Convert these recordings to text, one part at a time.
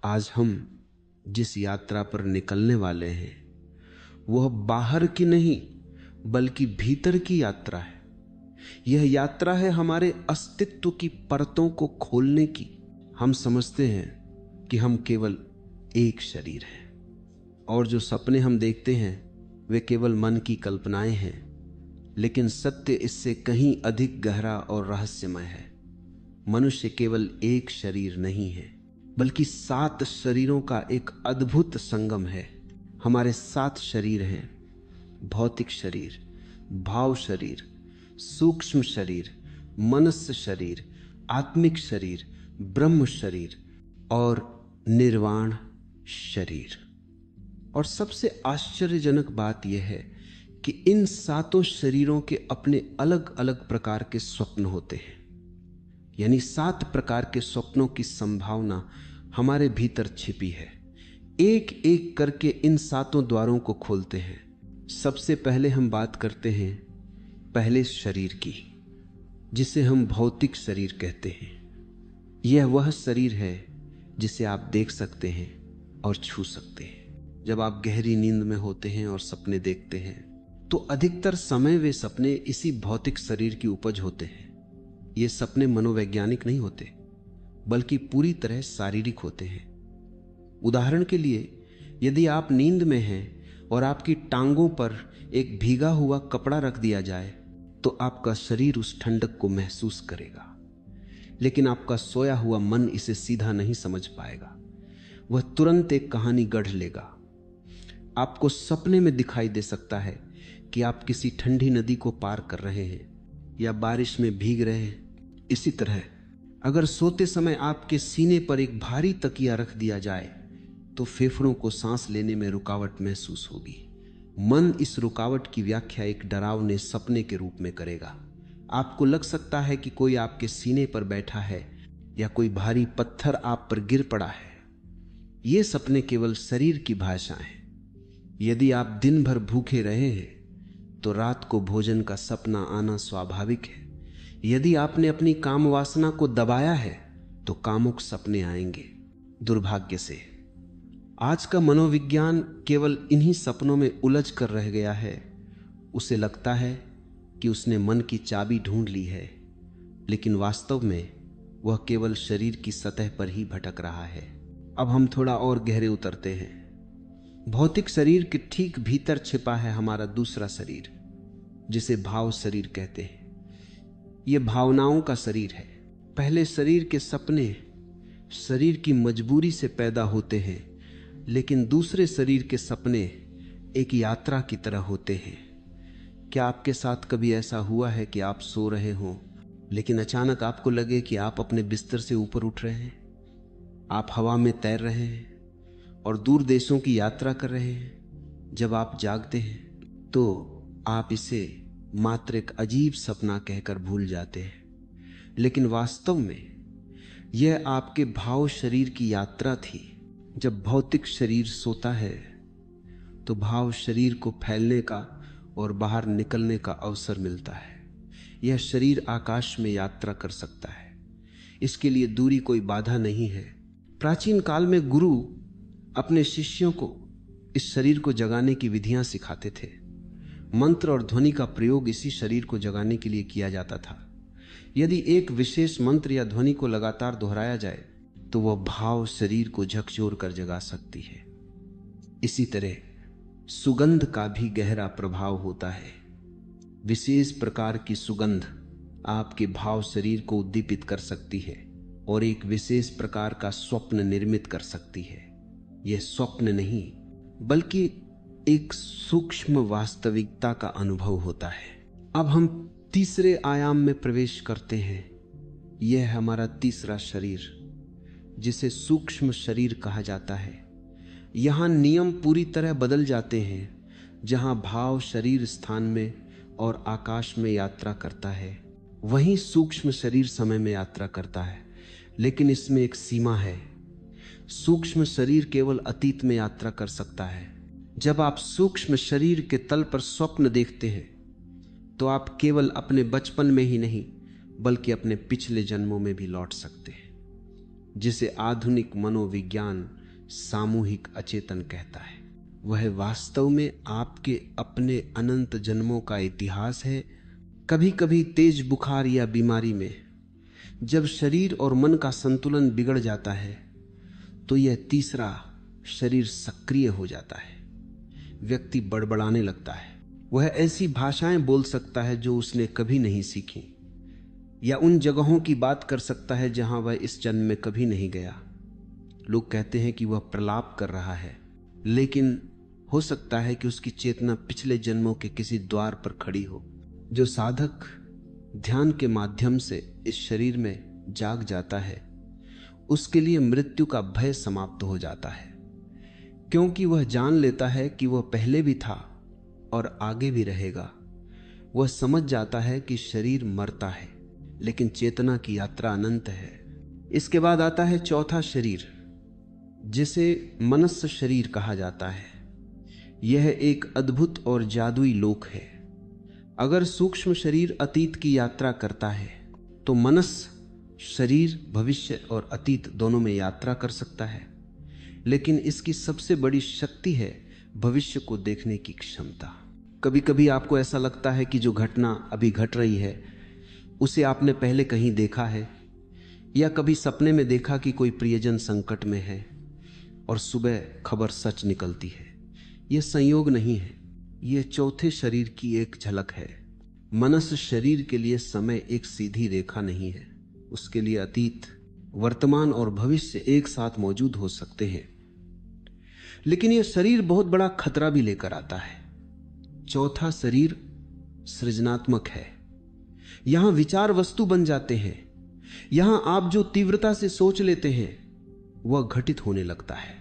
आज हम जिस यात्रा पर निकलने वाले हैं वह बाहर की नहीं बल्कि भीतर की यात्रा है। यह यात्रा है हमारे अस्तित्व की परतों को खोलने की। हम समझते हैं कि हम केवल एक शरीर हैं और जो सपने हम देखते हैं वे केवल मन की कल्पनाएं हैं, लेकिन सत्य इससे कहीं अधिक गहरा और रहस्यमय है। मनुष्य केवल एक शरीर नहीं है बल्कि 7 शरीरों का एक अद्भुत संगम है। हमारे 7 शरीर हैं: भौतिक शरीर, भाव शरीर, सूक्ष्म शरीर, मनस्य शरीर, आत्मिक शरीर, ब्रह्म शरीर और निर्वाण शरीर। और सबसे आश्चर्यजनक बात यह है कि इन 7 शरीरों के अपने अलग अलग प्रकार के स्वप्न होते हैं। यानी 7 प्रकार के स्वप्नों की संभावना हमारे भीतर छिपी है। एक एक करके इन 7 द्वारों को खोलते हैं। सबसे पहले हम बात करते हैं पहले शरीर की, जिसे हम भौतिक शरीर कहते हैं। यह वह शरीर है जिसे आप देख सकते हैं और छू सकते हैं। जब आप गहरी नींद में होते हैं और सपने देखते हैं तो अधिकतर समय वे सपने इसी भौतिक शरीर की उपज होते हैं। ये सपने मनोवैज्ञानिक नहीं होते बल्कि पूरी तरह शारीरिक होते हैं। उदाहरण के लिए, यदि आप नींद में हैं और आपकी टांगों पर एक भीगा हुआ कपड़ा रख दिया जाए तो आपका शरीर उस ठंडक को महसूस करेगा, लेकिन आपका सोया हुआ मन इसे सीधा नहीं समझ पाएगा। वह तुरंत एक कहानी गढ़ लेगा। आपको सपने में दिखाई दे सकता है कि आप किसी ठंडी नदी को पार कर रहे हैं या बारिश में भीग रहे हैं। इसी तरह अगर सोते समय आपके सीने पर एक भारी तकिया रख दिया जाए तो फेफड़ों को सांस लेने में रुकावट महसूस होगी। मन इस रुकावट की व्याख्या एक डरावने सपने के रूप में करेगा। आपको लग सकता है कि कोई आपके सीने पर बैठा है या कोई भारी पत्थर आप पर गिर पड़ा है। ये सपने केवल शरीर की भाषा हैं। यदि आप दिन भर भूखे रहे हैं तो रात को भोजन का सपना आना स्वाभाविक है। यदि आपने अपनी काम वासना को दबाया है तो कामुक सपने आएंगे। दुर्भाग्य से आज का मनोविज्ञान केवल इन्हीं सपनों में उलझ कर रह गया है। उसे लगता है कि उसने मन की चाबी ढूंढ ली है, लेकिन वास्तव में वह केवल शरीर की सतह पर ही भटक रहा है। अब हम थोड़ा और गहरे उतरते हैं। भौतिक शरीर के ठीक भीतर छिपा है हमारा दूसरा शरीर, जिसे भाव शरीर कहते हैं। यह भावनाओं का शरीर है। पहले शरीर के सपने शरीर की मजबूरी से पैदा होते हैं, लेकिन दूसरे शरीर के सपने एक यात्रा की तरह होते हैं। क्या आपके साथ कभी ऐसा हुआ है कि आप सो रहे हों लेकिन अचानक आपको लगे कि आप अपने बिस्तर से ऊपर उठ रहे हैं, आप हवा में तैर रहे हैं और दूर देशों की यात्रा कर रहे हैं? जब आप जागते हैं तो आप इसे मात्र एक अजीब सपना कहकर भूल जाते हैं, लेकिन वास्तव में यह आपके भाव शरीर की यात्रा थी। जब भौतिक शरीर सोता है तो भाव शरीर को फैलने का और बाहर निकलने का अवसर मिलता है। यह शरीर आकाश में यात्रा कर सकता है। इसके लिए दूरी कोई बाधा नहीं है। प्राचीन काल में गुरु अपने शिष्यों को इस शरीर को जगाने की विधियां सिखाते थे। मंत्र और ध्वनि का प्रयोग इसी शरीर को जगाने के लिए किया जाता था। यदि एक विशेष मंत्र या ध्वनि को लगातार दोहराया जाए तो वह भाव शरीर को झकझोर कर जगा सकती है। इसी तरह सुगंध का भी गहरा प्रभाव होता है। विशेष प्रकार की सुगंध आपके भाव शरीर को उद्दीपित कर सकती है और एक विशेष प्रकार का स्वप्न निर्मित कर सकती है। यह स्वप्न नहीं बल्कि एक सूक्ष्म वास्तविकता का अनुभव होता है। अब हम तीसरे आयाम में प्रवेश करते हैं। यह है हमारा तीसरा शरीर, जिसे सूक्ष्म शरीर कहा जाता है। यहाँ नियम पूरी तरह बदल जाते हैं। जहाँ भाव शरीर स्थान में और आकाश में यात्रा करता है, वहीं सूक्ष्म शरीर समय में यात्रा करता है, लेकिन इसमें एक सीमा है। सूक्ष्म शरीर केवल अतीत में यात्रा कर सकता है। जब आप सूक्ष्म शरीर के तल पर स्वप्न देखते हैं तो आप केवल अपने बचपन में ही नहीं बल्कि अपने पिछले जन्मों में भी लौट सकते हैं। जिसे आधुनिक मनोविज्ञान सामूहिक अचेतन कहता है। वह वास्तव में आपके अपने अनंत जन्मों का इतिहास है। कभी कभी तेज बुखार या बीमारी में जब शरीर और मन का संतुलन बिगड़ जाता है तो यह तीसरा शरीर सक्रिय हो जाता है। व्यक्ति बड़बड़ाने लगता है। वह ऐसी भाषाएं बोल सकता है जो उसने कभी नहीं सीखी, या उन जगहों की बात कर सकता है जहां वह इस जन्म में कभी नहीं गया। लोग कहते हैं कि वह प्रलाप कर रहा है, लेकिन हो सकता है कि उसकी चेतना पिछले जन्मों के किसी द्वार पर खड़ी हो। जो साधक ध्यान के माध्यम से इस शरीर में जाग जाता है, उसके लिए मृत्यु का भय समाप्त हो जाता है, क्योंकि वह जान लेता है कि वह पहले भी था और आगे भी रहेगा। वह समझ जाता है कि शरीर मरता है, लेकिन चेतना की यात्रा अनंत है। इसके बाद आता है चौथा शरीर, जिसे मनस्य शरीर कहा जाता है। यह एक अद्भुत और जादुई लोक है। अगर सूक्ष्म शरीर अतीत की यात्रा करता है तो मनस्य शरीर भविष्य और अतीत दोनों में यात्रा कर सकता है। लेकिन इसकी सबसे बड़ी शक्ति है भविष्य को देखने की क्षमता। कभी कभी आपको ऐसा लगता है कि जो घटना अभी घट रही है उसे आपने पहले कहीं देखा है, या कभी सपने में देखा कि कोई प्रियजन संकट में है और सुबह खबर सच निकलती है। यह संयोग नहीं है, यह चौथे शरीर की एक झलक है। मनस्य शरीर के लिए समय एक सीधी रेखा नहीं है। उसके लिए अतीत, वर्तमान और भविष्य एक साथ मौजूद हो सकते हैं, लेकिन यह शरीर बहुत बड़ा खतरा भी लेकर आता है। चौथा शरीर सृजनात्मक है। यहां विचार वस्तु बन जाते हैं। यहां आप जो तीव्रता से सोच लेते हैं वह घटित होने लगता है।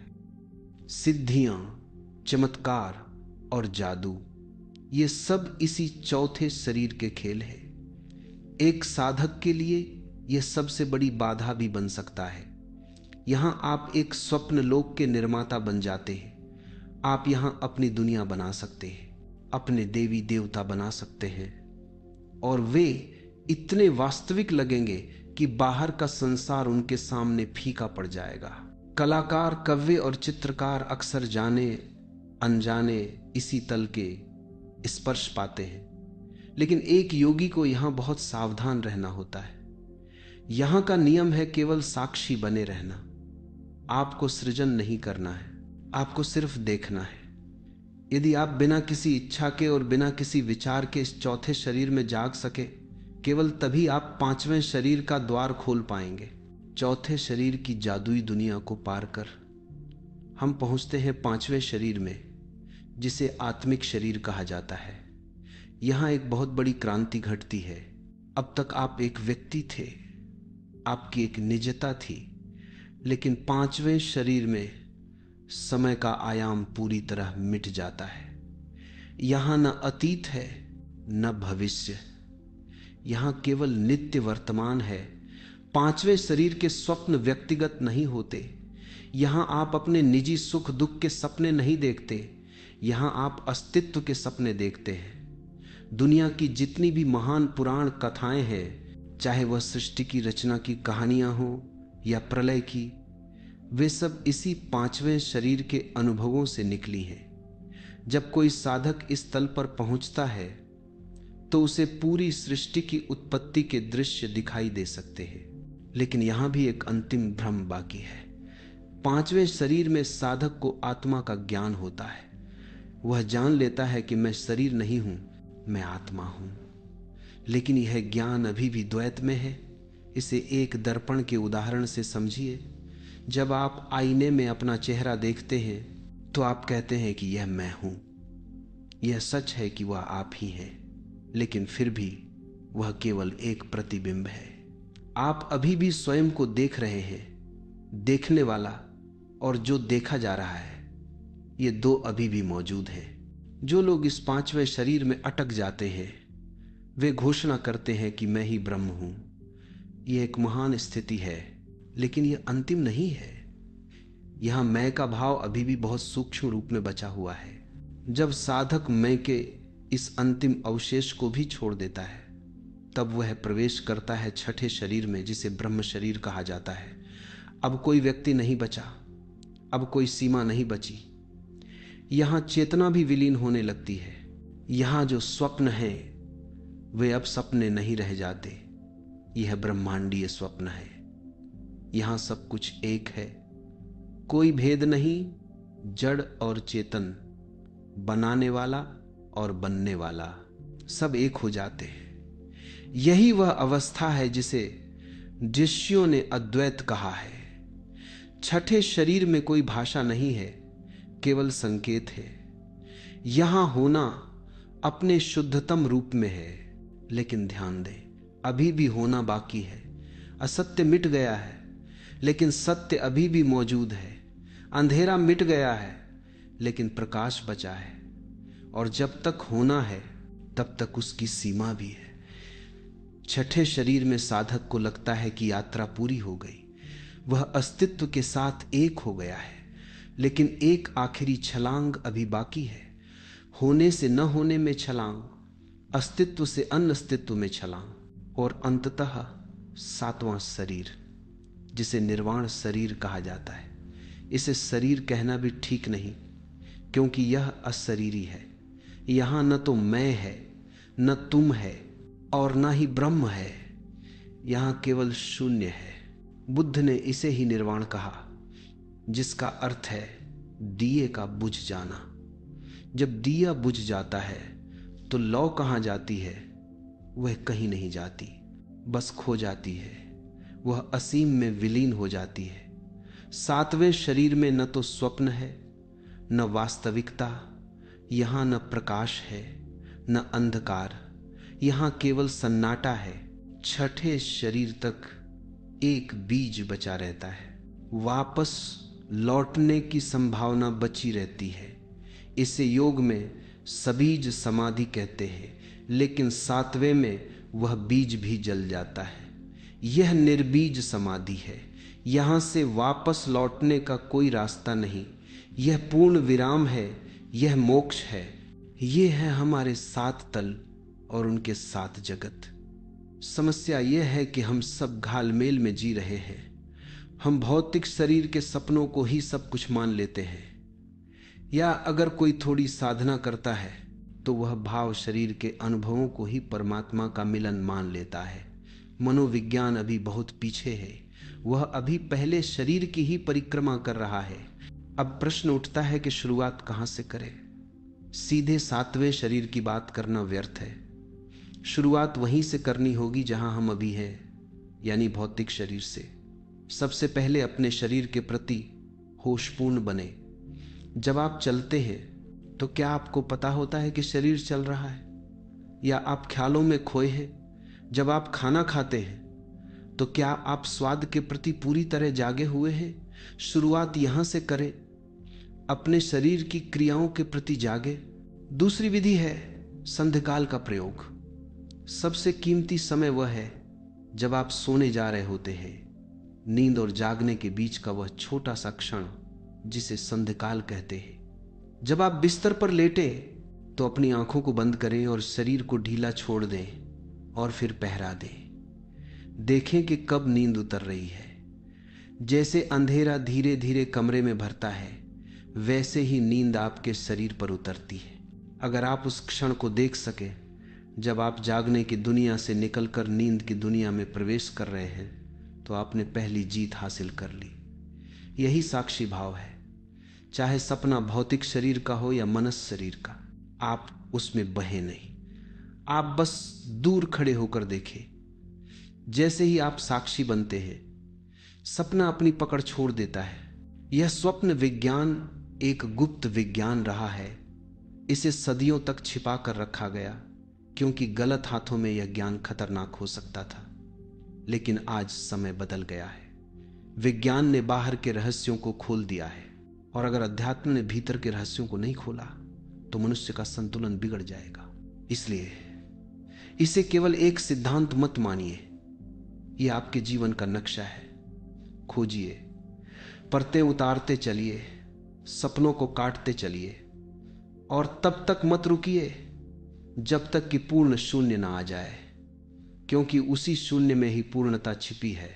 सिद्धियां, चमत्कार और जादू, ये सब इसी चौथे शरीर के खेल है। एक साधक के लिए यह सबसे बड़ी बाधा भी बन सकता है। यहां आप एक स्वप्न लोक के निर्माता बन जाते हैं। आप यहां अपनी दुनिया बना सकते हैं, अपने देवी देवता बना सकते हैं, और वे इतने वास्तविक लगेंगे कि बाहर का संसार उनके सामने फीका पड़ जाएगा। कलाकार, कवि और चित्रकार अक्सर जाने अनजाने इसी तल के स्पर्श पाते हैं, लेकिन एक योगी को यहां बहुत सावधान रहना होता है। यहां का नियम है केवल साक्षी बने रहना। आपको सृजन नहीं करना है, आपको सिर्फ देखना है। यदि आप बिना किसी इच्छा के और बिना किसी विचार के इस चौथे शरीर में जाग सके, केवल तभी आप पांचवें शरीर का द्वार खोल पाएंगे। चौथे शरीर की जादुई दुनिया को पार कर हम पहुंचते हैं पांचवें शरीर में, जिसे आत्मिक शरीर कहा जाता है। यहां एक बहुत बड़ी क्रांति घटती है। अब तक आप एक व्यक्ति थे, आपकी एक निजता थी, लेकिन पांचवें शरीर में समय का आयाम पूरी तरह मिट जाता है। यहां न अतीत है न भविष्य, यहां केवल नित्य वर्तमान है। पांचवें शरीर के स्वप्न व्यक्तिगत नहीं होते। यहां आप अपने निजी सुख दुख के सपने नहीं देखते, यहां आप अस्तित्व के सपने देखते हैं। दुनिया की जितनी भी महान पुराण कथाएं हैं, चाहे वह सृष्टि की रचना की कहानियां हो या प्रलय की, वे सब इसी पांचवें शरीर के अनुभवों से निकली हैं। जब कोई साधक इस तल पर पहुंचता है तो उसे पूरी सृष्टि की उत्पत्ति के दृश्य दिखाई दे सकते हैं। लेकिन यहां भी एक अंतिम भ्रम बाकी है। पांचवें शरीर में साधक को आत्मा का ज्ञान होता है। वह जान लेता है कि मैं शरीर नहीं हूं, मैं आत्मा हूं। लेकिन यह ज्ञान अभी भी द्वैत में है। इसे एक दर्पण के उदाहरण से समझिए। जब आप आईने में अपना चेहरा देखते हैं तो आप कहते हैं कि यह मैं हूं। यह सच है कि वह आप ही हैं, लेकिन फिर भी वह केवल एक प्रतिबिंब है। आप अभी भी स्वयं को देख रहे हैं। देखने वाला और जो देखा जा रहा है, ये दो अभी भी मौजूद हैं। जो लोग इस पांचवें शरीर में अटक जाते हैं वे घोषणा करते हैं कि मैं ही ब्रह्म हूं। यह एक महान स्थिति है, लेकिन यह अंतिम नहीं है। यहां मैं का भाव अभी भी बहुत सूक्ष्म रूप में बचा हुआ है। जब साधक मैं के इस अंतिम अवशेष को भी छोड़ देता है, तब वह प्रवेश करता है छठे शरीर में, जिसे ब्रह्म शरीर कहा जाता है। अब कोई व्यक्ति नहीं बचा, अब कोई सीमा नहीं बची। यहां चेतना भी विलीन होने लगती है। यहां जो स्वप्न है वे अब सपने नहीं रह जाते। यह ब्रह्मांडीय स्वप्न है। यहां सब कुछ एक है, कोई भेद नहीं। जड़ और चेतन, बनाने वाला और बनने वाला, सब एक हो जाते हैं। यही वह अवस्था है जिसे ऋषियों ने अद्वैत कहा है। छठे शरीर में कोई भाषा नहीं है, केवल संकेत है। यहां होना अपने शुद्धतम रूप में है, लेकिन ध्यान दें, अभी भी होना बाकी है। असत्य मिट गया है, लेकिन सत्य अभी भी मौजूद है। अंधेरा मिट गया है, लेकिन प्रकाश बचा है। और जब तक होना है तब तक उसकी सीमा भी है। छठे शरीर में साधक को लगता है कि यात्रा पूरी हो गई, वह अस्तित्व के साथ एक हो गया है। लेकिन एक आखिरी छलांग अभी बाकी है। होने से न होने में छलांग, अस्तित्व से अनअस्तित्व में छलांग, और अंततः सातवां शरीर, जिसे निर्वाण शरीर कहा जाता है। इसे शरीर कहना भी ठीक नहीं, क्योंकि यह अशरीरी है। यहां न तो मैं है, न तुम है, और न ही ब्रह्म है। यहां केवल शून्य है। बुद्ध ने इसे ही निर्वाण कहा, जिसका अर्थ है दिए का बुझ जाना। जब दिया बुझ जाता है तो लौ कहां जाती है? वह कहीं नहीं जाती, बस खो जाती है। वह असीम में विलीन हो जाती है। सातवें शरीर में न तो स्वप्न है, न वास्तविकता। यहां न प्रकाश है, न अंधकार। यहां केवल सन्नाटा है। छठे शरीर तक एक बीज बचा रहता है। वापस लौटने की संभावना बची रहती है। इसे योग में सबीज समाधि कहते हैं, लेकिन सातवें में वह बीज भी जल जाता है। यह निर्बीज समाधि है। यहां से वापस लौटने का कोई रास्ता नहीं। यह पूर्ण विराम है, यह मोक्ष है। यह है हमारे सात तल और उनके सात जगत। समस्या यह है कि हम सब घालमेल में जी रहे हैं। हम भौतिक शरीर के सपनों को ही सब कुछ मान लेते हैं, या अगर कोई थोड़ी साधना करता है तो वह भाव शरीर के अनुभवों को ही परमात्मा का मिलन मान लेता है। मनोविज्ञान अभी बहुत पीछे है। वह अभी पहले शरीर की ही परिक्रमा कर रहा है। अब प्रश्न उठता है कि शुरुआत कहां से करें? सीधे सातवें शरीर की बात करना व्यर्थ है। शुरुआत वहीं से करनी होगी जहां हम अभी हैं, यानी भौतिक शरीर से। सबसे पहले अपने शरीर के प्रति होशपूर्ण बने। जब आप चलते हैं तो क्या आपको पता होता है कि शरीर चल रहा है, या आप ख्यालों में खोए हैं? जब आप खाना खाते हैं तो क्या आप स्वाद के प्रति पूरी तरह जागे हुए हैं? शुरुआत यहां से करें, अपने शरीर की क्रियाओं के प्रति जागे। दूसरी विधि है संध्याकाल का प्रयोग। सबसे कीमती समय वह है जब आप सोने जा रहे होते हैं। नींद और जागने के बीच का वह छोटा सा क्षण जिसे संध्याकाल कहते हैं। जब आप बिस्तर पर लेटे तो अपनी आंखों को बंद करें और शरीर को ढीला छोड़ दें और फिर पहरा दें। देखें कि कब नींद उतर रही है। जैसे अंधेरा धीरे धीरे कमरे में भरता है, वैसे ही नींद आपके शरीर पर उतरती है। अगर आप उस क्षण को देख सके जब आप जागने की दुनिया से निकलकर नींद की दुनिया में प्रवेश कर रहे हैं, तो आपने पहली जीत हासिल कर ली। यही साक्षी भाव है। चाहे सपना भौतिक शरीर का हो या मनस शरीर का, आप उसमें बहे नहीं। आप बस दूर खड़े होकर देखें। जैसे ही आप साक्षी बनते हैं, सपना अपनी पकड़ छोड़ देता है। यह स्वप्न विज्ञान एक गुप्त विज्ञान रहा है। इसे सदियों तक छिपा कर रखा गया, क्योंकि गलत हाथों में यह ज्ञान खतरनाक हो सकता था। लेकिन आज समय बदल गया है। विज्ञान ने बाहर के रहस्यों को खोल दिया है, और अगर अध्यात्म ने भीतर के रहस्यों को नहीं खोला तो मनुष्य का संतुलन बिगड़ जाएगा। इसलिए इसे केवल एक सिद्धांत मत मानिए, यह आपके जीवन का नक्शा है। खोजिए, परतें उतारते चलिए, सपनों को काटते चलिए, और तब तक मत रुकिए जब तक कि पूर्ण शून्य ना आ जाए, क्योंकि उसी शून्य में ही पूर्णता छिपी है।